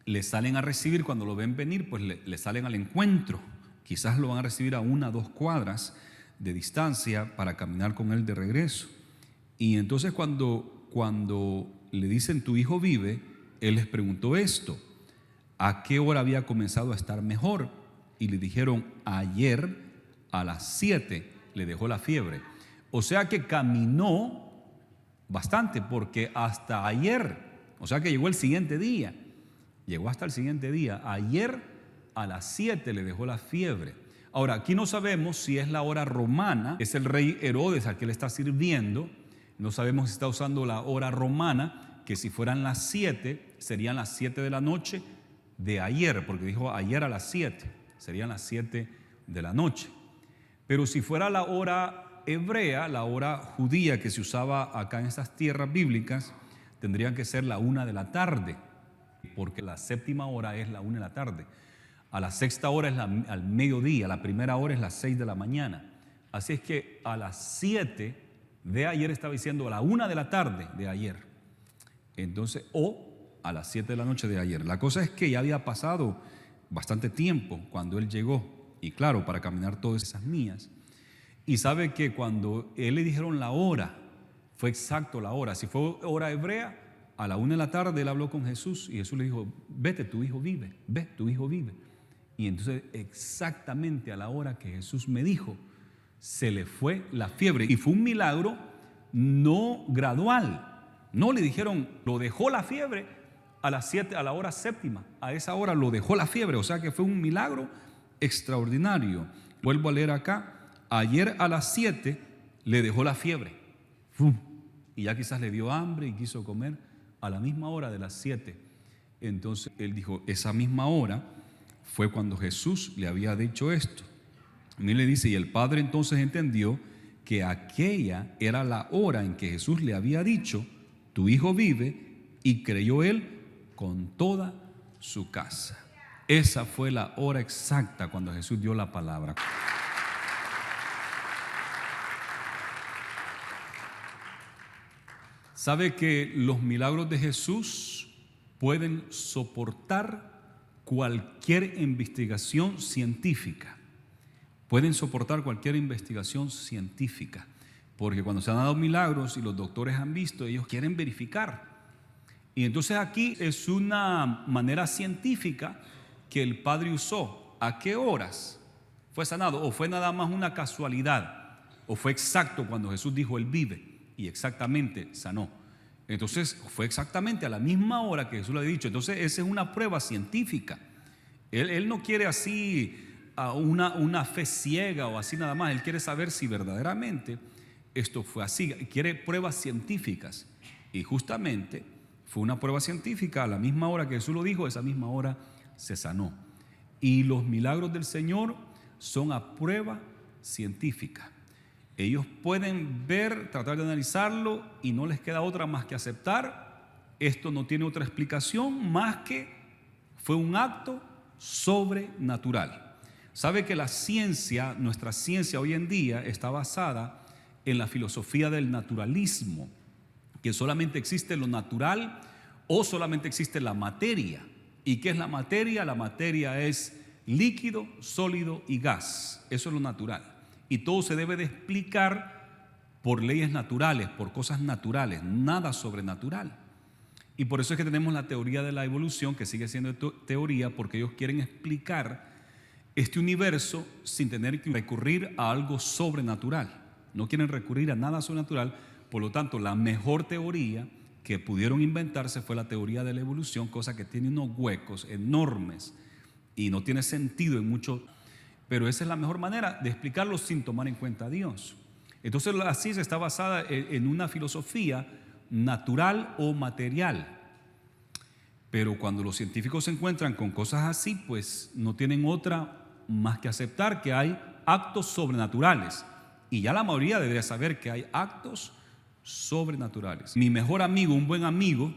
[SPEAKER 1] le salen a recibir, cuando lo ven venir, pues le salen al encuentro. Quizás lo van a recibir a 1 o 2 cuadras de distancia para caminar con él de regreso. Y entonces cuando le dicen tu hijo vive, él les preguntó esto: ¿a qué hora había comenzado a estar mejor? Y le dijeron: ayer a las 7 le dejó la fiebre. O sea que caminó bastante, porque hasta ayer, o sea que llegó el siguiente día, llegó hasta el siguiente día. Ayer a las 7 le dejó la fiebre. Ahora, aquí no sabemos si es la hora romana, es el rey Herodes al que le está sirviendo. No sabemos si está usando la hora romana, que si fueran las 7, serían las 7 de la noche de ayer, porque dijo ayer a las 7, serían las 7 de la noche. Pero si fuera la hora hebrea, la hora judía que se usaba acá en esas tierras bíblicas, tendrían que ser la 1 de la tarde, porque la séptima hora es la 1 de la tarde. A la sexta hora es al mediodía, la primera hora es las 6 de la mañana. Así es que a las 7 de ayer, estaba diciendo a la 1 de la tarde de ayer. Entonces, o a las 7 de la noche de ayer. La cosa es que ya había pasado bastante tiempo cuando él llegó, y claro, para caminar todas esas millas. Y sabe que cuando él le dijeron la hora, fue exacto la hora. Si fue hora hebrea, a la 1 de la tarde él habló con Jesús y Jesús le dijo: vete, tu hijo vive, ve, tu hijo vive. Y entonces exactamente a la hora que Jesús me dijo, se le fue la fiebre. Y fue un milagro no gradual. No le dijeron, lo dejó la fiebre a las 7, a la hora séptima. A esa hora lo dejó la fiebre. O sea que fue un milagro extraordinario. Vuelvo a leer acá. Ayer a las 7 le dejó la fiebre. Y ya quizás le dio hambre y quiso comer a la misma hora de las 7. Entonces él dijo, esa misma hora fue cuando Jesús le había dicho esto. Y le dice, y el padre entonces entendió que aquella era la hora en que Jesús le había dicho, tu hijo vive, y creyó él con toda su casa. Esa fue la hora exacta cuando Jesús dio la palabra. ¿Sabe que los milagros de Jesús pueden soportar cualquier investigación científica? Pueden soportar cualquier investigación científica, porque cuando se han dado milagros y los doctores han visto, ellos quieren verificar. Y entonces aquí es una manera científica que el Padre usó. ¿A qué horas fue sanado? ¿O fue nada más una casualidad? ¿O fue exacto cuando Jesús dijo él vive? Y exactamente sanó. Entonces fue exactamente a la misma hora que Jesús le había dicho. Entonces esa es una prueba científica. Él no quiere así una fe ciega o así nada más. Él quiere saber si verdaderamente esto fue así. Quiere pruebas científicas. Y justamente fue una prueba científica. A la misma hora que Jesús lo dijo, esa misma hora se sanó. Y los milagros del Señor son a prueba científica. Ellos pueden ver, tratar de analizarlo y no les queda otra más que aceptar. Esto no tiene otra explicación más que fue un acto sobrenatural. Sabe que la ciencia, nuestra ciencia hoy en día está basada en la filosofía del naturalismo, que solamente existe lo natural o solamente existe la materia. ¿Y qué es la materia? La materia es líquido, sólido y gas. Eso es lo natural. Y todo se debe de explicar por leyes naturales, por cosas naturales, nada sobrenatural. Y por eso es que tenemos la teoría de la evolución, que sigue siendo teoría, porque ellos quieren explicar este universo sin tener que recurrir a algo sobrenatural. No quieren recurrir a nada sobrenatural. Por lo tanto, la mejor teoría que pudieron inventarse fue la teoría de la evolución, cosa que tiene unos huecos enormes y no tiene sentido en mucho, pero esa es la mejor manera de explicarlo sin tomar en cuenta a Dios. Entonces la ciencia está basada en una filosofía natural o material, pero cuando los científicos se encuentran con cosas así, pues no tienen otra más que aceptar que hay actos sobrenaturales, y ya la mayoría debería saber que hay actos sobrenaturales. Mi mejor amigo, un buen amigo,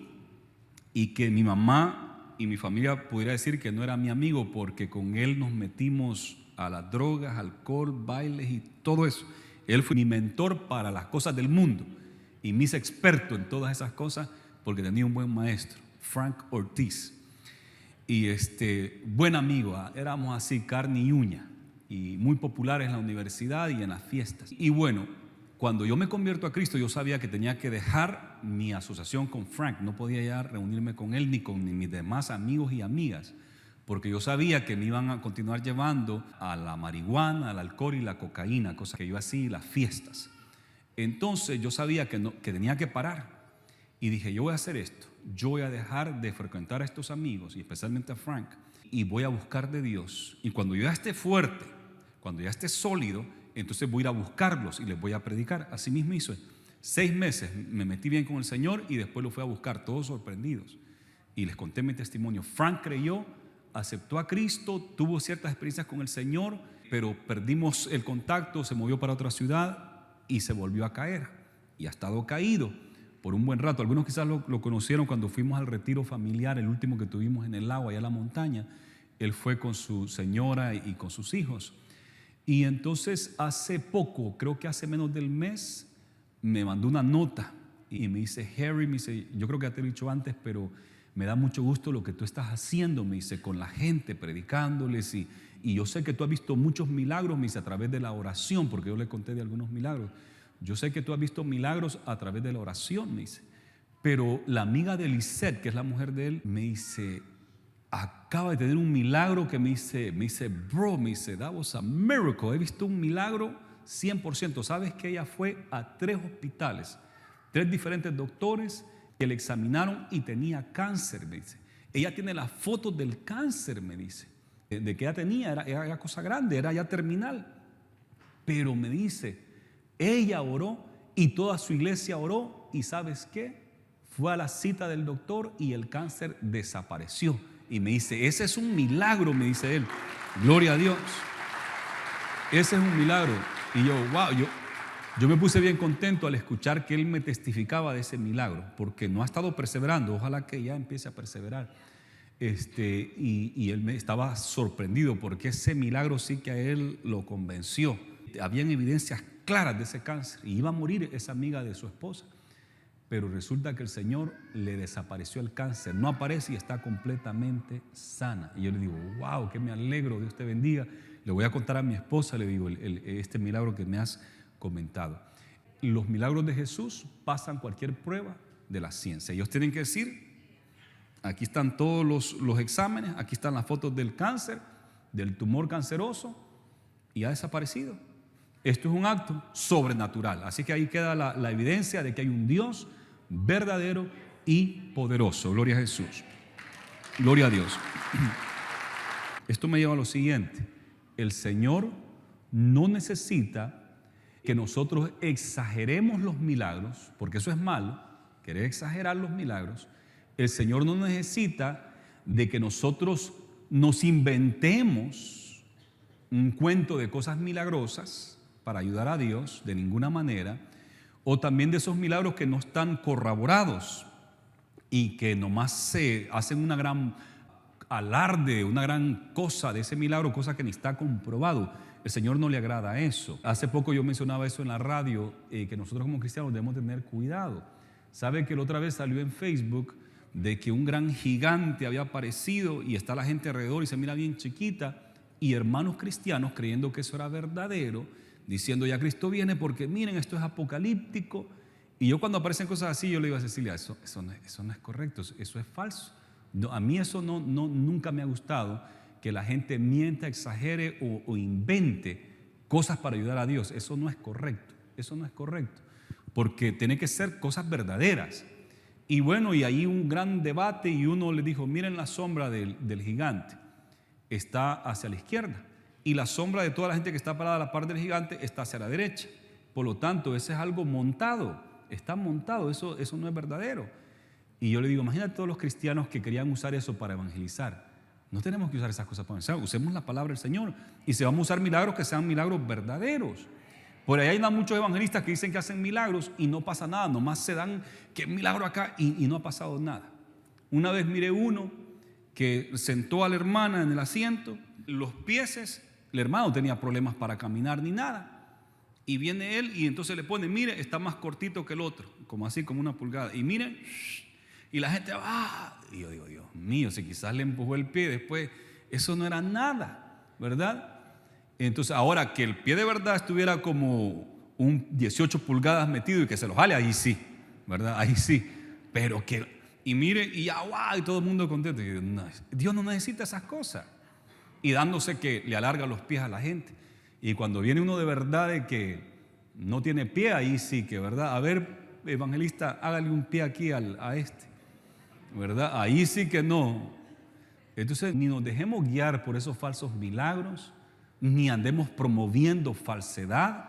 [SPEAKER 1] y que mi mamá y mi familia pudiera decir que no era mi amigo porque con él nos metimos a las drogas, alcohol, bailes y todo eso. Él fue mi mentor para las cosas del mundo y me hice experto en todas esas cosas porque tenía un buen maestro, Frank Ortiz. Y buen amigo, éramos así carne y uña y muy populares en la universidad y en las fiestas. Y bueno, cuando yo me convierto a Cristo, yo sabía que tenía que dejar mi asociación con Frank. No podía ya reunirme con él ni con mis demás amigos y amigas, porque yo sabía que me iban a continuar llevando a la marihuana, al alcohol y la cocaína, cosas que yo hacía, las fiestas. Entonces yo sabía que tenía que parar. Y dije, yo voy a hacer esto. Yo voy a dejar de frecuentar a estos amigos, y especialmente a Frank, y voy a buscar de Dios. Y cuando yo ya esté fuerte, cuando ya esté sólido, entonces voy a ir a buscarlos y les voy a predicar. Así mismo hice. 6 meses me metí bien con el Señor y después lo fui a buscar, todos sorprendidos. Y les conté mi testimonio. Frank creyó, aceptó a Cristo, tuvo ciertas experiencias con el Señor, pero perdimos el contacto, se movió para otra ciudad y se volvió a caer. Y ha estado caído por un buen rato. Algunos quizás lo conocieron cuando fuimos al retiro familiar, el último que tuvimos en el lago, allá en la montaña. Él fue con su señora y con sus hijos. Y entonces hace poco, creo que hace menos del mes, me mandó una nota y me dice, Harry, me dice, yo creo que ya te he dicho antes, pero me da mucho gusto lo que tú estás haciendo, me dice, con la gente, predicándoles, y yo sé que tú has visto muchos milagros, me dice, a través de la oración, porque yo le conté de algunos milagros. Yo sé que tú has visto milagros a través de la oración, me dice, pero la amiga de Lisette, que es la mujer de él, me dice, acaba de tener un milagro que me dice, bro, me dice, that was a miracle. He visto un milagro 100%. ¿Sabes que ella fue a 3 hospitales, 3 diferentes doctores que le examinaron y tenía cáncer, me dice? Ella tiene las fotos del cáncer, me dice, de que ella tenía, era cosa grande, era ya terminal. Pero me dice, ella oró y toda su iglesia oró, y ¿sabes qué? Fue a la cita del doctor y el cáncer desapareció. Y me dice, ese es un milagro, me dice él. Gloria a Dios. Ese es un milagro. Y yo, wow, yo me puse bien contento al escuchar que él me testificaba de ese milagro, porque no ha estado perseverando. Ojalá que ya empiece a perseverar. Y él me estaba sorprendido porque ese milagro sí que a él lo convenció. Habían evidencias claras de ese cáncer y iba a morir esa amiga de su esposa. Pero resulta que el Señor le desapareció el cáncer, no aparece y está completamente sana. Y yo le digo, wow, que me alegro, Dios te bendiga. Le voy a contar a mi esposa, le digo, este milagro que me has comentado. Los milagros de Jesús pasan cualquier prueba de la ciencia. Ellos tienen que decir, aquí están todos los exámenes, aquí están las fotos del cáncer, del tumor canceroso, y ha desaparecido. Esto es un acto sobrenatural. Así que ahí queda la evidencia de que hay un Dios verdadero y poderoso. Gloria a Jesús. Gloria a Dios. Esto me lleva a lo siguiente. El Señor no necesita que nosotros exageremos los milagros, porque eso es malo, querer exagerar los milagros. El Señor no necesita de que nosotros nos inventemos un cuento de cosas milagrosas para ayudar a Dios, de ninguna manera, o también de esos milagros que no están corroborados y que nomás se hacen una gran alarde, una gran cosa de ese milagro, cosa que ni está comprobado. El Señor no le agrada eso. Hace poco yo mencionaba eso en la radio, que nosotros como cristianos debemos tener cuidado. ¿Sabe que la otra vez salió en Facebook de que un gran gigante había aparecido y está la gente alrededor y se mira bien chiquita, y hermanos cristianos creyendo que eso era verdadero, diciendo ya Cristo viene porque miren, esto es apocalíptico? Y yo cuando aparecen cosas así, yo le digo a Cecilia, eso no es correcto, eso es falso. No, a mí eso nunca me ha gustado, que la gente mienta, exagere o invente cosas para ayudar a Dios. Eso no es correcto, porque tiene que ser cosas verdaderas. Y bueno, y ahí un gran debate, y uno le dijo, miren la sombra del gigante, está hacia la izquierda, y la sombra de toda la gente que está parada a la par del gigante está hacia la derecha. Por lo tanto, ese es algo montado, está montado, eso no es verdadero. Y yo le digo, imagínate todos los cristianos que querían usar eso para evangelizar. No tenemos que usar esas cosas para evangelizar, usemos la palabra del Señor. Y si vamos a usar milagros, que sean milagros verdaderos. Por ahí hay muchos evangelistas que dicen que hacen milagros y no pasa nada, nomás se dan que milagro acá y no ha pasado nada. Una vez miré uno que sentó a la hermana en el asiento, los pies, el hermano no tenía problemas para caminar ni nada. Y viene él y entonces le pone, mire, está más cortito que el otro, como así, como una pulgada. Y miren, y la gente va, y yo digo, Dios mío, si quizás le empujó el pie después, eso no era nada, ¿verdad? Entonces ahora que el pie de verdad estuviera como un 18 pulgadas metido y que se lo jale, ahí sí, ¿verdad? Ahí sí, pero que, y mire, y ya, wow, y todo el mundo contento. Y yo, no, Dios no necesita esas cosas. Y dándose que le alarga los pies a la gente. Y cuando viene uno de verdad de que no tiene pie, ahí sí que, ¿verdad? A ver, evangelista, hágale un pie aquí a este, ¿verdad? Ahí sí que no. Entonces, ni nos dejemos guiar por esos falsos milagros, ni andemos promoviendo falsedad,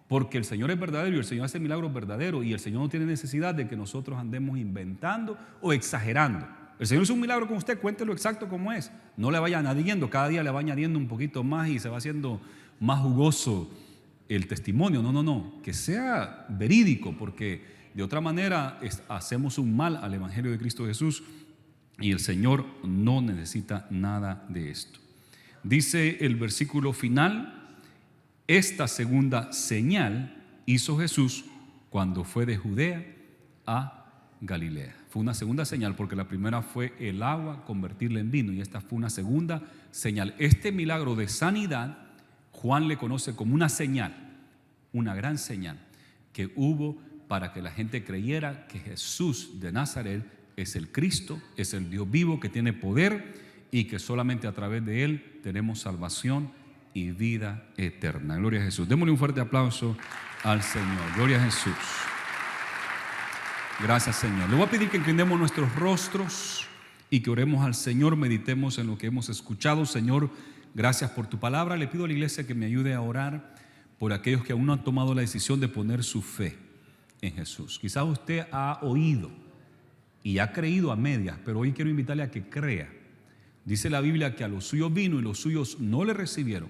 [SPEAKER 1] porque el Señor es verdadero y el Señor hace milagros verdaderos, y el Señor no tiene necesidad de que nosotros andemos inventando o exagerando. El Señor hizo un milagro con usted, cuéntelo exacto como es. No le vaya añadiendo, cada día le va añadiendo un poquito más y se va haciendo más jugoso el testimonio. No, que sea verídico, porque de otra manera hacemos un mal al Evangelio de Cristo Jesús, y el Señor no necesita nada de esto. Dice el versículo final, esta segunda señal hizo Jesús cuando fue de Judea a Galilea. Fue una segunda señal, porque la primera fue el agua, convertirla en vino, y esta fue una segunda señal. Este milagro de sanidad, Juan le conoce como una señal, una gran señal que hubo para que la gente creyera que Jesús de Nazaret es el Cristo, es el Dios vivo que tiene poder, y que solamente a través de Él tenemos salvación y vida eterna. Gloria a Jesús. Démosle un fuerte aplauso al Señor. Gloria a Jesús. Gracias, Señor. Le voy a pedir que inclinemos nuestros rostros y que oremos al Señor, meditemos en lo que hemos escuchado. Señor, gracias por tu palabra. Le pido a la iglesia que me ayude a orar por aquellos que aún no han tomado la decisión de poner su fe en Jesús. Quizás usted ha oído y ha creído a medias, pero hoy quiero invitarle a que crea. Dice la Biblia que a los suyos vino y los suyos no le recibieron,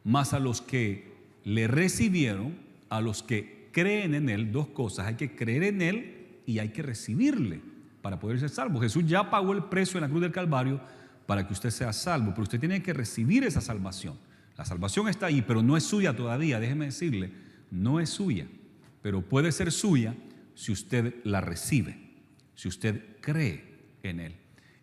[SPEAKER 1] mas a los que le recibieron, a los que creen en Él, dos cosas: hay que creer en Él y hay que recibirle para poder ser salvo. Jesús ya pagó el precio en la cruz del Calvario para que usted sea salvo, pero usted tiene que recibir esa salvación. La salvación está ahí, pero no es suya todavía, déjeme decirle, no es suya, pero puede ser suya si usted la recibe, si usted cree en Él.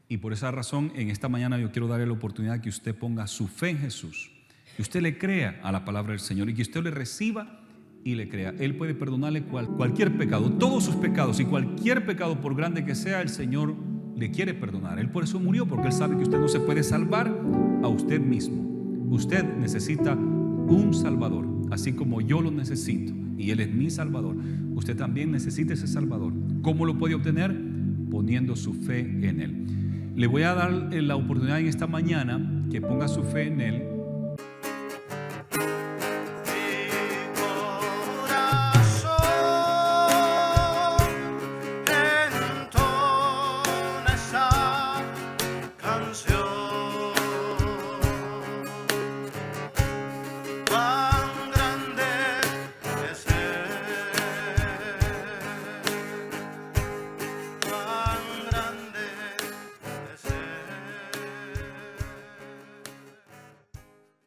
[SPEAKER 1] Y por esa razón, en esta mañana yo quiero darle la oportunidad que usted ponga su fe en Jesús, que usted le crea a la palabra del Señor y que usted le reciba y le crea. Él puede perdonarle cualquier pecado, todos sus pecados, y cualquier pecado, por grande que sea, el Señor le quiere perdonar. Él por eso murió, porque Él sabe que usted no se puede salvar a usted mismo. Usted necesita un Salvador, así como yo lo necesito, y Él es mi Salvador. Usted también necesita ese Salvador. ¿Cómo lo puede obtener? Poniendo su fe en Él. Le voy a dar la oportunidad en esta mañana que ponga su fe en Él